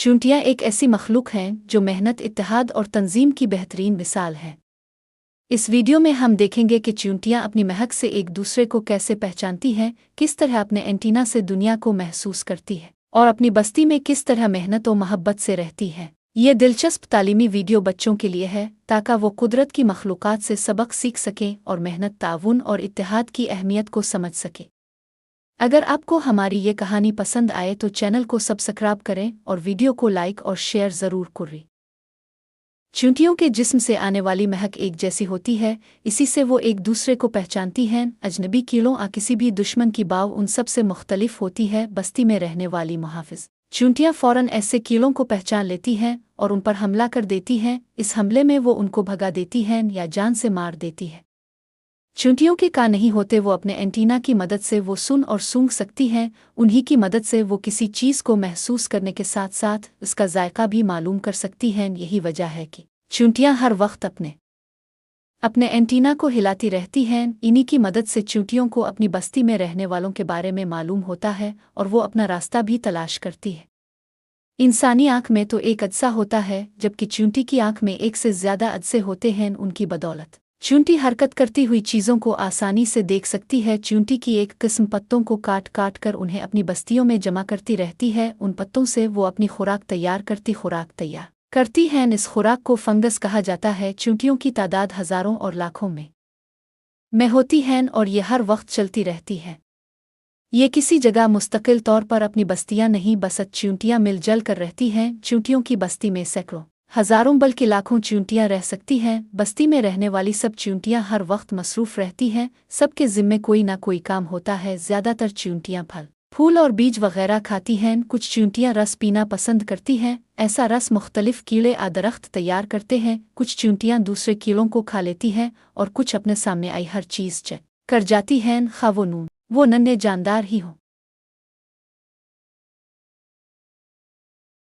चूंटियां एक ऐसी मखलूक हैं जो मेहनत, इत्तेहाद और तंजीम की बेहतरीन मिसाल है। इस वीडियो में हम देखेंगे कि चूंटियां अपनी महक से एक दूसरे को कैसे पहचानती हैं, किस तरह अपने एंटीना से दुनिया को महसूस करती है और अपनी बस्ती में किस तरह मेहनत और मोहब्बत से रहती हैं। ये दिलचस्प तालीमी वीडियो बच्चों के लिए है ताकि वो कुदरत की मखलूक़ात से सबक सीख सकें और मेहनत, ताउन और इत्तेहाद की अहमियत को समझ सकें। अगर आपको हमारी ये कहानी पसंद आए तो चैनल को सब्सक्राइब करें और वीडियो को लाइक और शेयर ज़रूर करें। चूंटियों के जिस्म से आने वाली महक एक जैसी होती है, इसी से वो एक दूसरे को पहचानती हैं। अजनबी कीड़ों या किसी भी दुश्मन की बाव उन सब से मुख्तलिफ होती है। बस्ती में रहने वाली मुहाफिज चूंटियां फ़ौरन ऐसे कीड़ों को पहचान लेती हैं और उन पर हमला कर देती हैं। इस हमले में वो उनको भगा देती हैं या जान से मार देती है। चूंटियों के कान नहीं होते, वो अपने एंटीना की मदद से वो सुन और सूंघ सकती हैं। उन्हीं की मदद से वो किसी चीज़ को महसूस करने के साथ साथ उसका जायका भी मालूम कर सकती हैं। यही वजह है कि चूंटियां हर वक्त अपने एंटीना को हिलाती रहती हैं। इन्हीं की मदद से चूंटियों को अपनी बस्ती में रहने वालों के बारे में मालूम होता है और वो अपना रास्ता भी तलाश करती है। इंसानी आँख में तो एक अदसा होता है, जबकि चूंटी की आँख में एक से ज़्यादा अदसे होते हैं। उनकी बदौलत चूंटी हरकत करती हुई चीज़ों को आसानी से देख सकती है। चूंटी की एक किस्म पत्तों को काट काट कर उन्हें अपनी बस्तियों में जमा करती रहती है। उन पत्तों से वो अपनी खुराक तैयार करती हैं। इस खुराक को फंगस कहा जाता है। चूंटियों की तादाद हज़ारों और लाखों में होती हैं और ये हर वक्त चलती रहती है। ये किसी जगह मुस्तकिल तौर पर अपनी बस्तियां नहीं बसत चूंटियां मिलजल कर रहती हैं। चूंटियों की बस्ती में सैकड़ों, हज़ारों बल्कि लाखों चूंटियां रह सकती हैं। बस्ती में रहने वाली सब चूंटियां हर वक्त मसरूफ़ रहती हैं। सबके ज़िम्मे कोई ना कोई काम होता है। ज़्यादातर चूंटियां फल, फूल और बीज वगैरह खाती हैं। कुछ चूंटियां रस पीना पसंद करती हैं। ऐसा रस मुख्तलिफ कीड़े आ दरख्त तैयार करते हैं। कुछ चूंटियां दूसरे कीड़ों को खा लेती हैं और कुछ अपने सामने आई हर चीज़ चेक कर जाती हैं, खा वो नन्हे जानदार ही हों।